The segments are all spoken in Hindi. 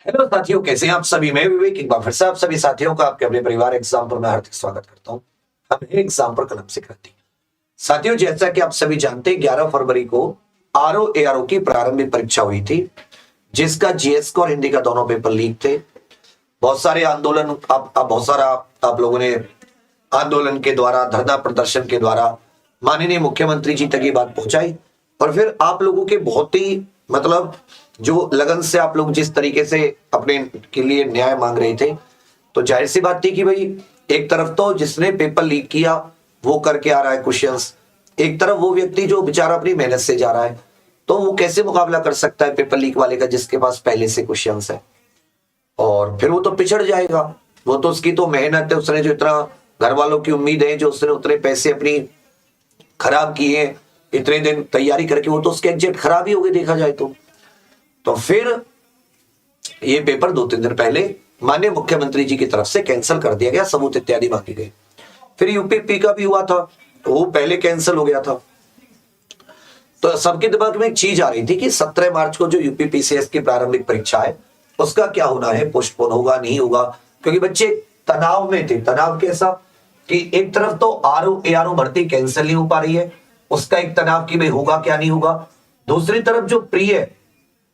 हेलो साथियों, कैसे हैं आप सभी। मैं विवेक एक बार फिर से आप सभी साथियों का आपके अपने परिवार एग्जाम पर मैं हार्दिक स्वागत करता हूँ। हम एग्जाम पर कलम से क्रांति। साथियों, जैसा कि आप सभी जानते हैं, 11 फरवरी को आरओ एआरओ की प्रारंभिक परीक्षा हुई थी, जिसका जीएस का और हिंदी का दोनों पेपर लीक थे। बहुत सारे आंदोलन बहुत सारा आप लोगों ने आंदोलन के द्वारा, धरना प्रदर्शन के द्वारा माननीय मुख्यमंत्री जी तक ये बात पहुंचाई। और फिर आप लोगों के बहुत ही मतलब जो लगन से आप लोग जिस तरीके से अपने के लिए न्याय मांग रहे थे, तो जाहिर सी बात थी कि भाई एक तरफ तो जिसने पेपर लीक किया वो करके आ रहा है क्वेश्चंस, एक तरफ वो व्यक्ति जो बेचारा अपनी मेहनत से जा रहा है, तो वो कैसे मुकाबला कर सकता है पेपर लीक वाले का जिसके पास पहले से क्वेश्चंस है। और फिर वो तो पिछड़ जाएगा। वो तो उसकी तो मेहनत है, उसने जो इतना घर वालों की उम्मीद है, जो उसने उतने पैसे अपनी खराब किए, इतने दिन तैयारी करके, वो तो उसके एग्जैक्ट खराब ही हो गए देखा जाए तो फिर ये पेपर 2-3 दिन पहले माननीय मुख्यमंत्री जी की तरफ से कैंसिल कर दिया गया, सबूत इत्यादि मांगे गए। फिर यूपीपी का भी हुआ था, वो पहले कैंसिल हो गया था। तो सबके दिमाग में एक चीज आ रही थी कि 17 मार्च को जो यूपीपीसीएस की प्रारंभिक परीक्षा है उसका क्या होना है, पोस्टपोन होगा नहीं होगा, क्योंकि बच्चे तनाव में थे। तनाव कैसा कि एक तरफ तो आरओ एआरओ भर्ती कैंसिल नहीं हो पा रही है, उसका एक तनाव कि भाई होगा क्या नहीं होगा। दूसरी तरफ जो प्री है,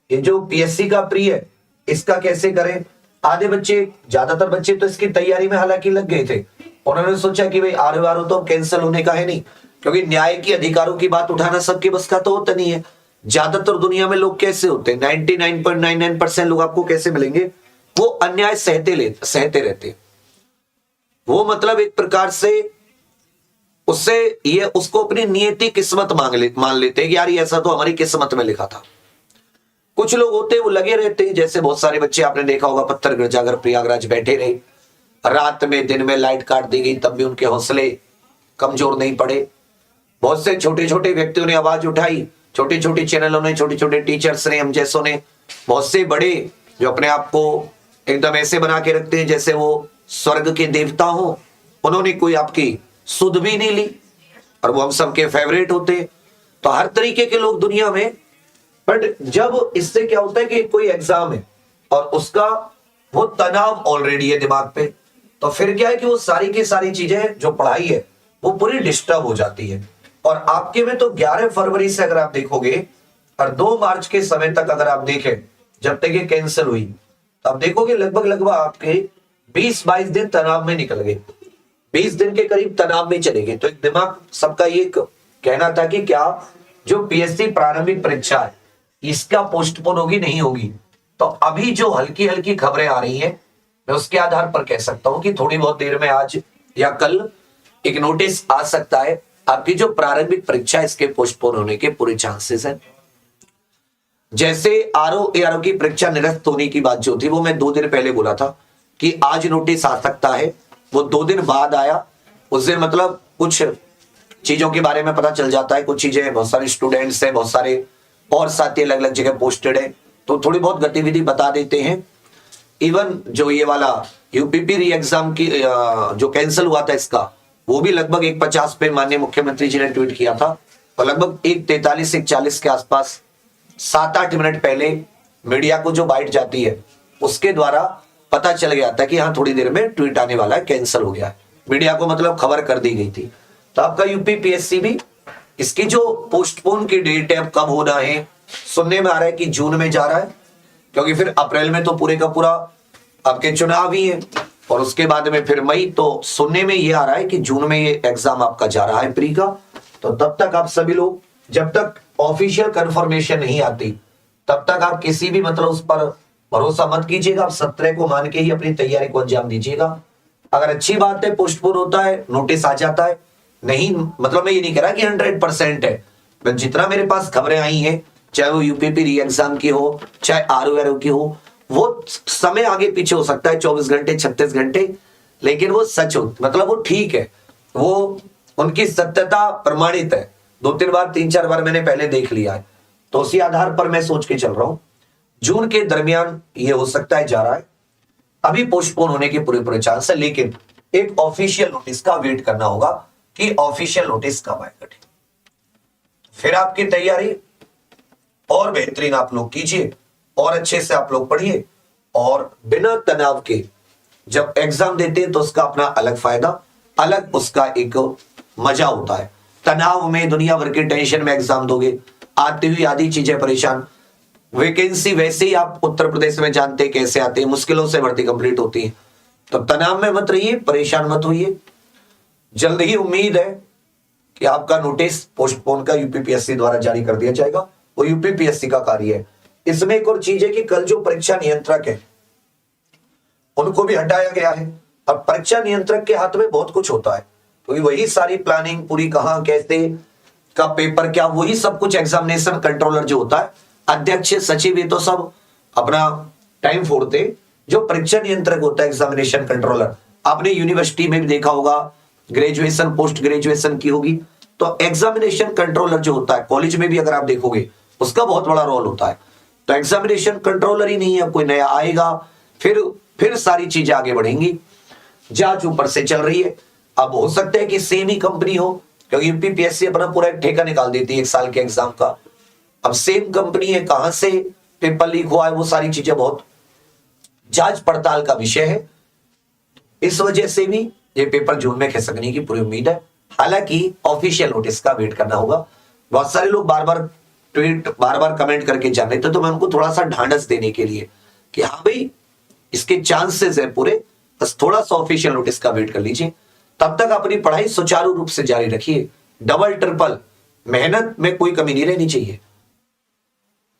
ये जो पीएससी का प्री है, इसका कैसे करें। आधे बच्चे, ज्यादातर बच्चे तो इसकी तैयारी में हालांकि लग गए थे। उन्होंने सोचा कि भाई आरओ आरओ तो कैंसिल होने का है नहीं, क्योंकि न्याय की अधिकारों की बात उठाना सबके बस का तो होता नहीं है। ज्यादातर दुनिया में लोग कैसे होते हैं, 99.99% लोग आपको कैसे मिलेंगे, वो अन्याय सहते रहते। वो मतलब एक प्रकार से उससे ये उसको अपनी नियति किस्मत मान लेते हैं कि यार ये ऐसा तो हमारी किस्मत में लिखा था। कुछ लोग होते हैं वो लगे रहते हैं, जैसे बहुत सारे बच्चे आपने देखा होगा पत्थर गिरजागर प्रयागराज बैठे रहे, रात में दिन में लाइट काट दी गई तब भी उनके हौसले कमजोर नहीं पड़े। बहुत से छोटे छोटे व्यक्तियों ने आवाज उठाई, छोटे छोटे चैनलों ने, छोटे छोटे टीचर्स ने, हम जैसों ने, बहुत से बड़े जो अपने आप को एकदम ऐसे बना के रखते हैं जैसे वो स्वर्ग के देवता हो, उन्होंने कोई आपकी सुध भी नहीं ली और वो हम सबके फेवरेट होते। तो हर तरीके के लोग दुनिया में, बट जब इससे क्या होता है कि कोई एग्जाम है और उसका वो तनाव ऑलरेडी है दिमाग पे, तो फिर क्या है कि वो सारी की सारी चीजें जो पढ़ाई है वो पूरी डिस्टर्ब हो जाती है। और आपके में तो 11 फरवरी से अगर आप देखोगे और 2 मार्च के समय तक अगर आप देखें, जब तक ये कैंसिल हुई, तब देखोगे लगभग आपके 20-22 दिन तनाव में निकल गए, 20 दिन के करीब तनाव में चले गए। तो एक दिमाग सबका ये कहना था कि क्या जो पीएससी प्रारंभिक परीक्षा है इसका पोस्टपोन होगी नहीं होगी। तो अभी जो हल्की हल्की खबरें आ रही हैं, मैं उसके आधार पर कह सकता हूं कि थोड़ी बहुत देर में आज या कल एक नोटिस आ सकता है, आपकी जो प्रारंभिक परीक्षा है इसके पोस्टपोन होने के पूरे चांसेस हैं। जैसे आरओ एआरओ की परीक्षा निरस्त होने की बात जो थी वो मैं 2 दिन पहले बोला था कि आज नोटिस आ सकता है, वो 2 दिन बाद आया। उस दिन मतलब कुछ चीजों के बारे में पता चल जाता है, कुछ चीजें, बहुत सारे स्टूडेंट्स हैं, बहुत सारे और साथी अलग अलग जगह पोस्टेड है, तो थोड़ी बहुत गतिविधि बता देते हैं। इवन जो ये वाला यूपीपी री एग्जाम की जो कैंसिल हुआ था इसका, वो भी लगभग 1:50 पे माननीय मुख्यमंत्री जी ने ट्वीट किया था, और लगभग 1:43 1:40 के आसपास 7-8 मिनट पहले मीडिया को जो बाइट जाती है उसके द्वारा पता चल गया था कि हाँ थोड़ी देर में ट्वीट आने वाला है, कैंसिल हो गया है। मीडिया को मतलब खबर कर दी गई थी। तो आपका यूपीपीएससी भी इसकी जो पोस्टपोन की डेट है अब कब होना है, सुनने में आ रहा है कि जून में जा रहा है, क्योंकि फिर अप्रैल में तो पूरे का पूरा आपके चुनाव ही है, और उसके बाद में फिर मई। तो सुनने में ये आ रहा है कि जून में ये एग्जाम आपका जा रहा है प्री का। तो तब तक आप सभी लोग, जब तक ऑफिशियल कंफर्मेशन नहीं आती तब तक आप किसी भी मतलब उस पर भरोसा मत कीजिएगा। आप 17 को मान के ही अपनी तैयारी को अंजाम दीजिएगा। अगर अच्छी बात है पोस्टपोन होता है, नोटिस आ जाता है, नहीं मतलब मैं ये नहीं कह रहा कि 100% है, बट जितना मेरे पास खबरें आई हैं, चाहे वो यूपीपी री एग्जाम की हो, चाहे आरओ एआरओ की हो, वो समय आगे पीछे हो सकता है 24 घंटे 36 घंटे, लेकिन वो सच हो, मतलब वो ठीक है, वो उनकी सत्यता प्रमाणित है। 2-3 बार 3-4 बार मैंने पहले देख लिया है, तो उसी आधार पर मैं सोच के चल रहा हूं जून के दरमियान ये हो सकता है जा रहा है। अभी पोस्टपोन होने के पूरे पूरे चांस है, लेकिन एक ऑफिशियल नोटिस का वेट करना होगा कि ऑफिशियल नोटिस कब आएगा। फिर आपकी तैयारी और बेहतरीन आप लोग कीजिए और अच्छे से आप लोग पढ़िए और बिना तनाव के जब एग्जाम देते हैं तो उसका अपना अलग फायदा, अलग उसका एक मजा होता है। तनाव में, दुनिया भर के टेंशन में एग्जाम दोगे, आती हुई आधी चीजें परेशान। वैकेंसी वैसे ही आप उत्तर प्रदेश में जानते हैं कैसे आते हैं, मुश्किलों से भर्ती कंप्लीट होती है। तो तनाव में मत रहिए, परेशान मत होइए। जल्द ही उम्मीद है कि आपका नोटिस पोस्टपोन का यूपीपीएससी द्वारा जारी कर दिया जाएगा। वो यूपीपीएससी का कार्य है। इसमें एक और चीज है कि कल जो परीक्षा नियंत्रक है उनको भी हटाया गया है। अब परीक्षा नियंत्रक के हाथ में बहुत कुछ होता है, क्योंकि वही सारी प्लानिंग पूरी, कहां कैसे का पेपर क्या, वही सब कुछ एग्जामिनेशन कंट्रोलर जो होता है, अध्यक्ष सचिव, ये तो सब अपना टाइम फोड़ते। जो परीक्षा नियंत्रक होता है, एग्जामिनेशन कंट्रोलर, आपने यूनिवर्सिटी में भी देखा होगा, ग्रेजुएशन पोस्ट ग्रेजुएशन की होगी, तो एग्जामिनेशन कंट्रोलर जो होता है, कॉलेज में भी अगर आप देखोगे उसका बहुत बड़ा रोल होता है। तो एग्जामिनेशन कंट्रोलर ही नहीं है, कोई नया आएगा, फिर सारी चीजें आगे बढ़ेंगी। जांच ऊपर से चल रही है। अब हो सकता है कि सेम ही कंपनी हो, क्योंकि यूपीपीएससी अपना पूरा एक ठेका निकाल देती है एक साल के एग्जाम का। अब सेम कंपनी है, कहां से पेपर लीक हुआ है, वो सारी चीजें बहुत जांच पड़ताल का विषय है। इस वजह से भी ये पेपर जून में खिसकने की पूरी उम्मीद है। हालांकि ऑफिशियल नोटिस का वेट करना होगा। बहुत सारे लोग बार बार ट्वीट, बार बार कमेंट करके जान रहे थे, तो मैं उनको थोड़ा सा ढांढस देने के लिए कि हाँ भाई, इसके चांसेस है पूरे, बस थोड़ा सा ऑफिशियल नोटिस का वेट कर लीजिए। तब तक अपनी पढ़ाई सुचारू रूप से जारी रखिए। डबल ट्रिपल मेहनत में कोई कमी नहीं रहनी चाहिए,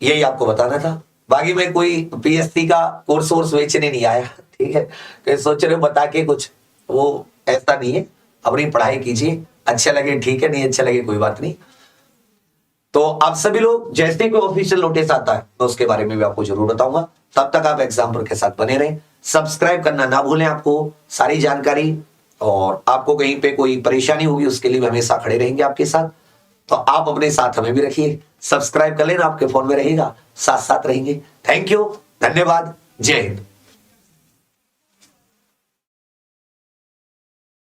यही आपको बताना था। बाकी मैं कोई पीएससी का कोर्स वोर्स बेचने नहीं आया, ठीक है। तो सोच रहे हो बता के कुछ, वो ऐसा नहीं है। अपनी पढ़ाई कीजिए, अच्छा लगे ठीक है, नहीं अच्छा लगे कोई बात नहीं। तो आप सभी लोग जैसे कोई ऑफिशियल नोटिस आता है तो उसके बारे में भी आपको जरूर बताऊंगा। तब तक आप एग्जाम्पल के साथ बने रहें। सब्सक्राइब करना ना भूलें, आपको सारी जानकारी, और आपको कहीं पे कोई परेशानी होगी उसके लिए हमेशा खड़े रहेंगे आपके साथ। तो आप अपने साथ हमें भी रखिए, सब्सक्राइब कर लेना, आपके फोन में रहेगा, साथ साथ रहेंगे। थैंक यू, धन्यवाद, जय हिंद।